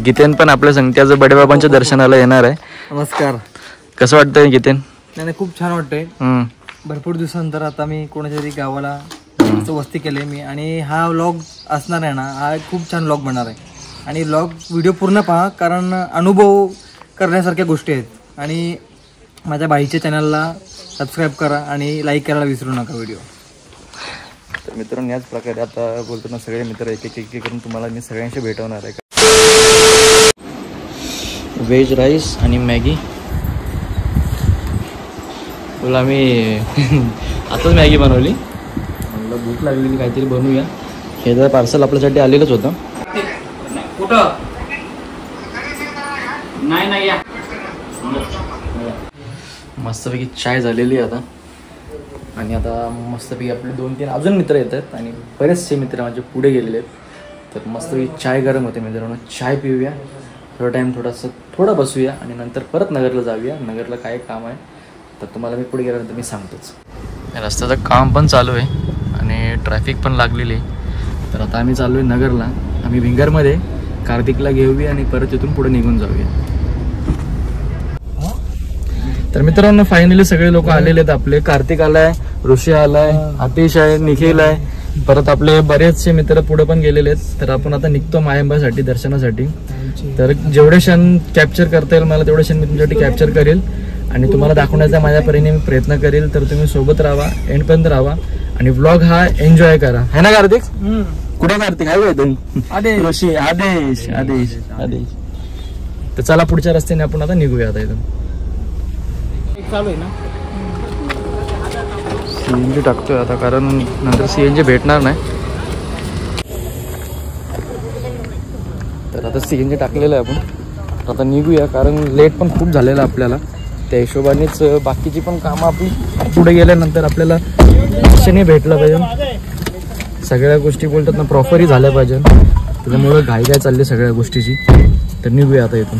गीतेन पण आपल्या संगत्याचं बडेबाबांच्या दर्शनाला येणार आहे. नमस्कार. कसं वाटतंय गीतेन? नाही खूप छान वाटतंय. भरपूर दिवसानंतर आता मी कोणाच्या तरी गावाला वस्ती केली मी आणि हा व्लॉग असणार आहे ना, हा खूप छान व्लॉग बनणार आहे. आणि व्लॉग व्हिडिओ पूर्ण पहा, कारण अनुभव करण्यासारख्या गोष्टी आहेत. आणि माझ्या बाईच्या चॅनलला सबस्क्राईब करा आणि लाईक करायला विसरू नका व्हिडिओ. तर मित्रांनो, याच प्रकारे आता बोलतो ना, सगळे मित्र एक एक करून तुम्हाला मी सगळ्यांशी भेटवणार आहे. व्हेज राईस आणि मॅगी. बोला मी आताच मॅगी बनवली, म्हणलं भूक लागलेली काहीतरी बनवूया. हे जर पार्सल आपल्यासाठी आलेलंच होतं. कुठं नाही या. मस्तपैकी चाय झालेली आहे आता. आणि आता मस्तपैकी आपले 2-3 अजून मित्र येत आहेत आणि बरेचसे मित्र माझे पुढे गेलेले आहेत. तर मस्तपैकी चाय गरम होते मित्रांनो, चाय पिऊया, थोडा टाईम थोडं बसूया आणि नंतर परत नगरला जाऊया. नगरला काय काम आहे तर तुम्हाला मी पुढे गेल्यानंतर मी सांगतोच. रस्त्याचं काम पण चालू आहे आणि ट्रॅफिक पण लागलेली आहे. तर आता आम्ही चाललो आहे नगरला. आम्ही भिंगरमध्ये कार्तिकला घेऊया आणि परत इथून पुढे निघून जाऊया. तर मित्रांनो, फायनली सगळे लोक आलेले आहेत आपले. कार्तिक आलाय, ऋषी आलाय, आतिश आहे, निखिल आहे, परत आपले बरेचसे मित्र पुढे पण गेलेले आहेत. तर आपण आता निघतो मायंबासाठी दर्शनासाठी. तर जेवढे क्षण कॅप्चर करता येईल मला तेवढे क्षण मी तुमच्यासाठी कॅप्चर करेल आणि तुम्हाला दाखवण्याचा माझ्या परीने मी प्रयत्न करेल. तर तुम्ही सोबत राहा, एंड पर्यंत राहा आणि व्लॉग हा एन्जॉय करा. है ना कार्तिक? कुठे कार्तिक आहे तुम्ही? ऋषी, आदेश आदेश आदेश. तर चला पुढच्या रस्त्याने आपण आता निघूया. आता इथून चालू आहे ना, सीएनजी टाकतोय आता, कारण नंतर सीएनजी भेटणार नाही. तर आता सीएनजी टाकलेलं आहे आपण. आता निघूया, कारण लेट पण खूप झालेलं आहे आपल्याला. त्या हिशोबानेच बाकीची पण कामं आपली पुढे गेल्यानंतर आपल्याला लक्षणे भेटलं पाहिजे. सगळ्या गोष्टी बोलतात ना, प्रॉपरही झाल्या पाहिजे. त्याच्यामुळे घाई काय चालली सगळ्या गोष्टीची. तर निघूया आता इथून.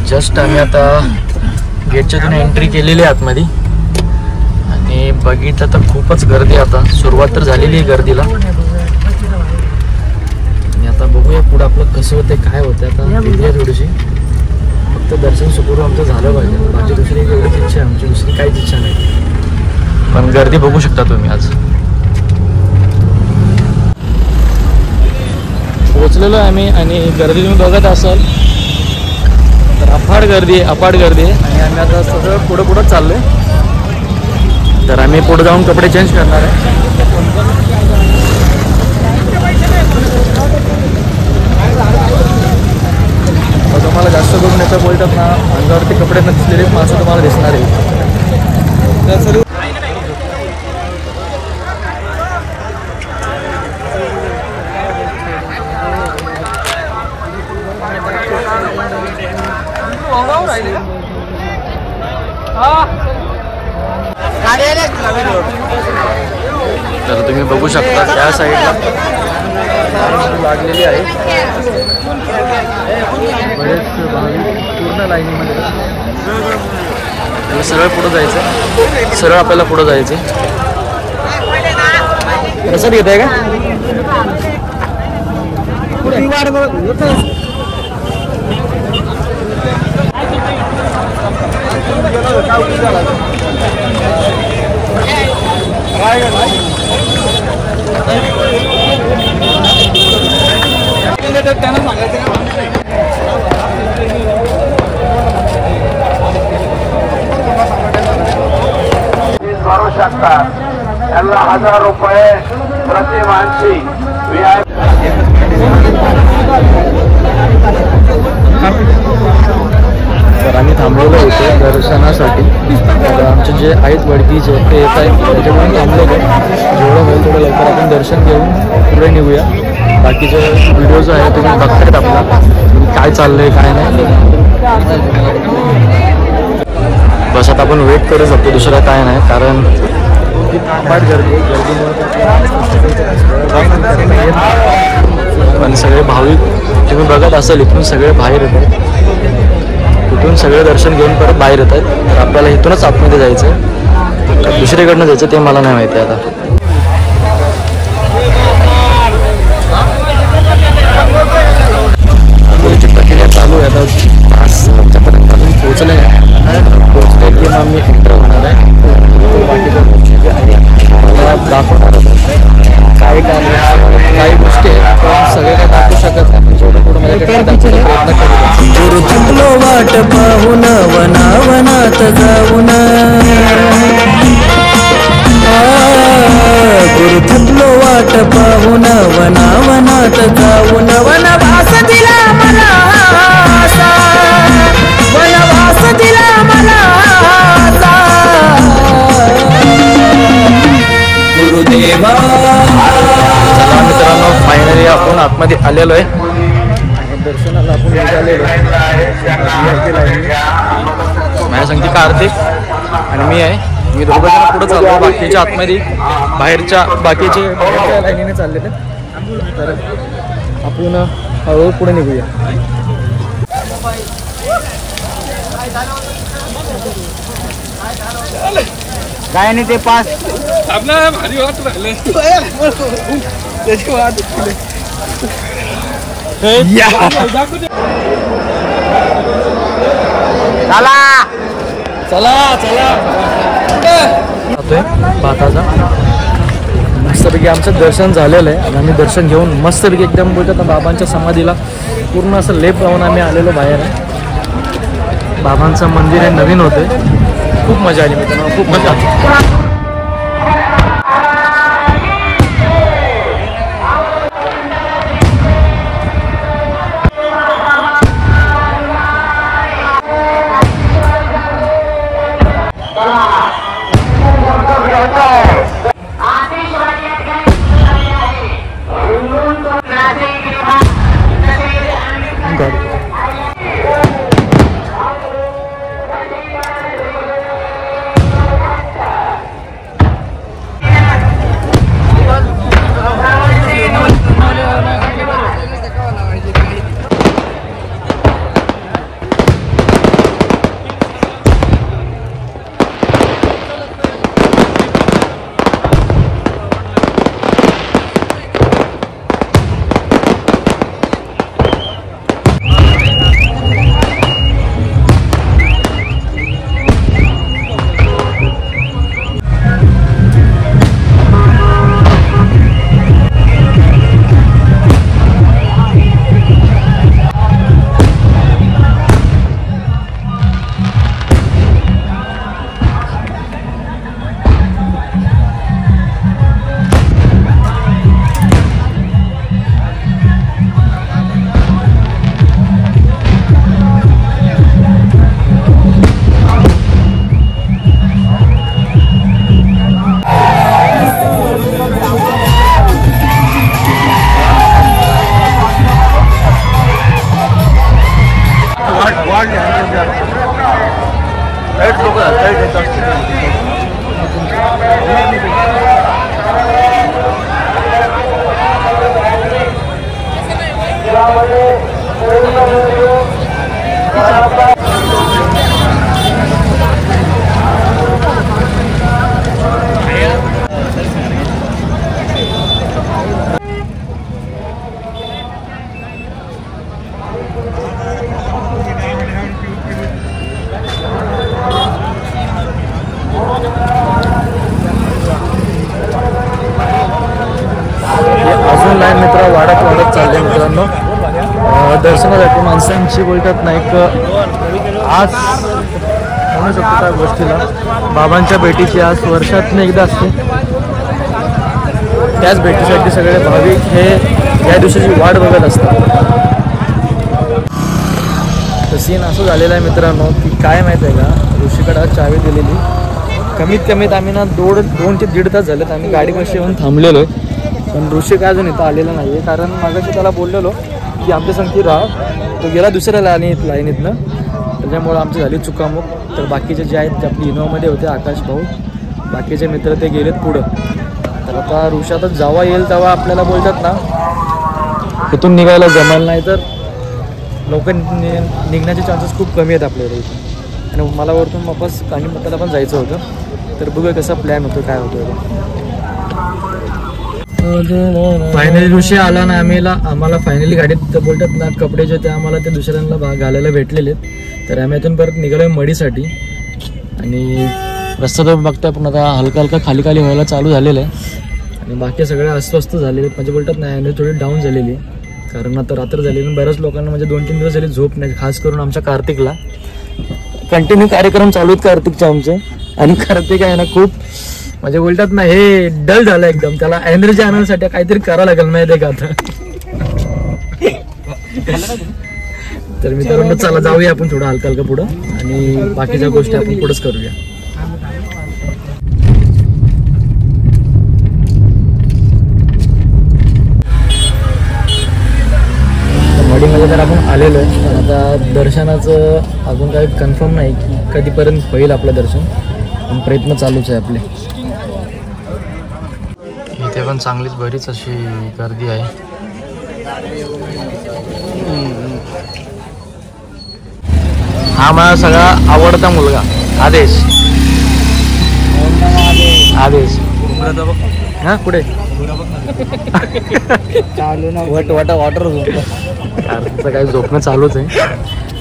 जस्ट आम्ही आता गेटच्या इथून एंट्री केलेली आहे आतमध्ये आणि बघितलं तर खूपच गर्दी. आता सुरुवात तर झालेली आहे गर्दीला आणि आता बघूया पुढं आपलं कसं होतं, काय होतं. आता भीती आहे थोडीशी. फक्त दर्शन सुखरूप आमचं झालं पाहिजे. माझी दुसरी एवढीच इच्छा आहे, आमची दुसरी काहीच इच्छा नाही. पण गर्दी बघू शकता तुम्ही. आज पोचलेलो आहे आम्ही आणि गर्दी तुम्ही बघत असाल तर अफाट गर्दी आहे आणि आम्ही आता सगळं पुढं चाललोय. तर आम्ही पुढे जाऊन कपडे चेंज करणार आहे. तुम्हाला जास्त करून याचा बोलतात ना, अंगावरती कपडे न दिसलेले माणसं तुम्हाला दिसणार आहे. तर तुम्ही बघू शकता त्या साईडला लागलेली आहे. बरेच पूर्ण लाईनीमध्ये. सरळ पुढं जायचं, सरळ आपल्याला पुढं जायचं. कसं घेत आहे का? करू शकतात. त्यांना 1000 रुपये प्रति माणसी. तर आम्ही थांबवलं होतं दर्शनासाठी. तर आमचे जे आहेत वडकीचे ते येत आहेत, त्याच्यामुळे थांबलो होतो. जेवढं होईल तेवढं लवकर आपण दर्शन घेऊन पुढे निघूया. बाकीचे व्हिडिओज आहे तुम्ही बघतायत आपला, काय चाललंय काय नाही. बस आता आपण वेट करू शकतो, दुसरं काय नाही, कारण पण सगळे भाविक तुम्ही बघत असाल इथून सगळे बाहेर येतात, इथून सगळे दर्शन घेऊन परत बाहेर येतात. तर आपल्याला इथूनच आतमध्ये जायचं, दुसरीकडनं जायचं ते मला नाही माहिती आता. प्रक्रिया चालू आहे आता, 5पर्यंत अजून पोहोचले की मग मी एंटर होणार आहे. दाखवणार काही काही गोष्टी आहेत पण सगळे काय दाखवू शकत नाही, जेवढं थोडं माझ्याकडे दाखवण्याचा प्रयत्न करू. गुरु थकलो वाट पाहून वनावनात जाऊन, गुरु थकलो वाट पाहून वनावनात जाऊन, वनवास दिला मला आसा, वनवास दिला मला आसा. गुरुदेवा चला मित्रांनो, फायनली आपण आतमध्ये आलेलो आहे. दर्शनाला आपण निघालेलो माझ्या सांगते कार्तिक आणि मी आहे. मी दोघं जण पुढे चाललो, बाकीच्या आतमध्ये बाहेरच्या बाकीचे लाईनीने चाललेले. तर आपण हळूहळू पुढे निघूया. काय नाही ते पास आपला भारी वाट राहिले त्याची वाट चला जातोय भाताचा. मस्तपैकी आमचं दर्शन झालेलं आहे आणि आम्ही दर्शन घेऊन मस्तपैकी एकदम बोलतात बाबांच्या समाधीला पूर्ण असं लेप लावून आम्ही आलेलो बाहेर आहे. बाबांचं मंदिर हे नवीन होते, खूप मजा आली मित्रांनो, खूप मजा आली. अजून लाईन मित्र वाढत चालले मित्रांनो. दर्शनासाठी माणसांची बोलतात नाही आज म्हणू शकतो त्या गोष्टीला. बाबांच्या भेटीची आज वर्षातून एकदा असते, त्याच भेटीसाठी सगळे भाविक हे या दिवसाची वाट बघत असतात. तर सीन असं झालेलं आहे मित्रांनो की काय माहीत आहे का, ऋषीकडे चावी दिलेली. कमीत कमीत आम्ही ना 2 ते 1.5 तास झालेत आम्ही गाडीपाशी येऊन थांबलेलो आहे, पण ऋषी काय अजून इथं आलेला नाही आहे. कारण मागाशी त्याला बोललेलो की आमच्या संगती राहा, तो गेला दुसऱ्या लाईनीतनं. त्याच्यामुळं आमची झाली चुकामुक. तर बाकीचे जे आहेत ते आपली इनोवामध्ये होते, आकाश भाऊ, बाकीचे मित्र ते गेलेत पुढं. तर आता ऋषातच जेव्हा येईल तेव्हा आपल्याला बोलतात ना इथून निघायला जमल, नाही तर लवकर निघण्याचे चान्सेस खूप कमी आहेत आपल्याला इथून. आणि मला वरतून वापस काणीपत्ताला पण जायचं होतं. तर बघूया कसा प्लॅन होतो, काय होतो. फायनली ऋषी आला ना, आम्हाला फायनली गाडीत बोलतात ना कपडे जे ते आम्हाला ते दुसऱ्यांना घालायला भेटलेले. तर आम्ही इथून परत निघालो मडीसाठी. आणि रस्ता तर बघताय पण आता हलका हलका खाली खाली व्हायला चालू झालेलं आहे. आणि बाकी सगळे अस्वस्थ झालेले, म्हणजे बोलतात ना एनर्जी थोडी डाऊन झालेली. कारण आता रात्र झाली, बऱ्याच लोकांना म्हणजे 2-3 दिवस झाले झोप नाही, खास करून आमच्या कार्तिकला. कंटिन्यू कार्यक्रम चालू आहेत कार्तिकचे आमचे. आणि कार्तिक आहे ना खूप म्हणजे बोलतात ना हे डल झालं एकदम. त्याला एनर्जी आणण्यासाठी काहीतरी करावं लागेल माहिती आहे का आता. तर मित्रांनो चला जाऊया आपण थोडं हलका हलका पुढं, आणि बाकीच्या गोष्टी आपण पुढंच करूया. मडीमध्ये तर आपण आलेलो आहे, पण आता दर्शनाचं अजून काही कन्फर्म नाही की कधीपर्यंत होईल आपलं दर्शन, पण प्रयत्न चालूच आहे आपले. इथे पण चांगलीच बरीच अशी गर्दी आहे. हा माझा सगळा आवडता मुलगा आदेश. आदेश हा कुठे वॉटर काही झोपणं चालूच आहे.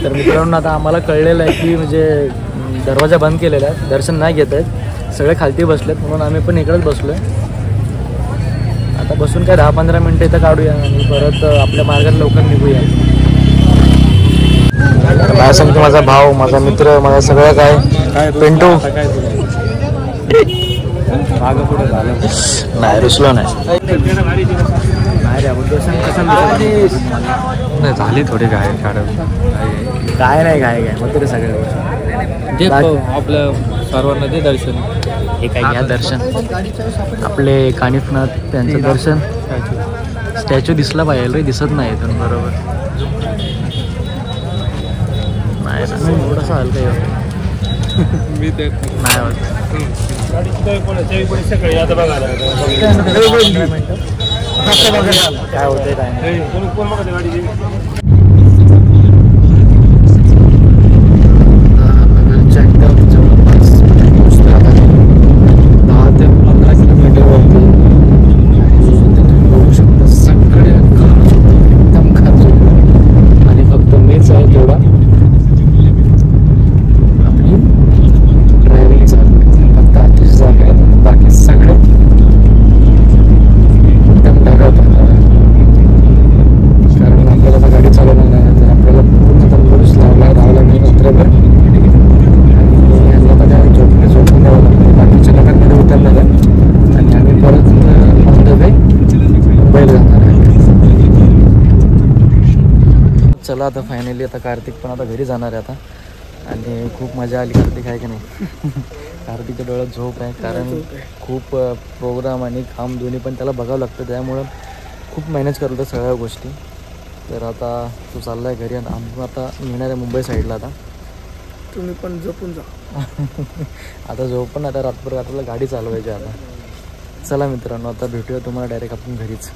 तर मित्रांनो आता आम्हाला कळलेलं आहे की म्हणजे दरवाजा बंद केलेला आहे, दर्शन नाही घेत आहेत, सगळे खालती बसलेत, म्हणून आम्ही पण इकडेच बसलोय. आता बसून काय 10-15 मिनिटं इथं काढूया आणि परत आपल्या मार्गात लवकर निघूया. काय सांगतो माझा भाऊ, माझा मित्र, माझा सगळं काय पिंटू नाही रुसलो नाही रे आपण दर्शन कसं नाही झाली थोडी काय नाही काय मग तरी सगळे आपल्या सर्वांना ते दर्शन हे काय घ्या दर्शन. आपले कानिफनाथ त्यांचं दर्शन. स्टॅच्यू दिसला पाहिजे रे, दिसत नाही इथून बरोबर. नाही थोडासा हलका नाही होत. काय होतंय काय नाही. चला आता फायनली आता कार्तिक पण आता घरी जाणार आहे आता. आणि खूप मजा आली. कार्तिक आहे की नाही? कार्तिकच्या डोळ्यात झोप आहे, कारण खूप प्रोग्राम आणि काम दोन्ही पण त्याला बघावं लागतं, त्यामुळं खूप मॅनेज करत होतं सगळ्या गोष्टी. तर आता तो चालला आहे घरी आणि आम्ही आता निघणार आहे मुंबई साईडला. आता तुम्ही पण झोपून जा. आता झोप पण आता रात्रभर आपल्याला गाडी चालवायची आता. चला मित्रांनो आता भेटूया तुम्हाला डायरेक्ट आपण घरीच.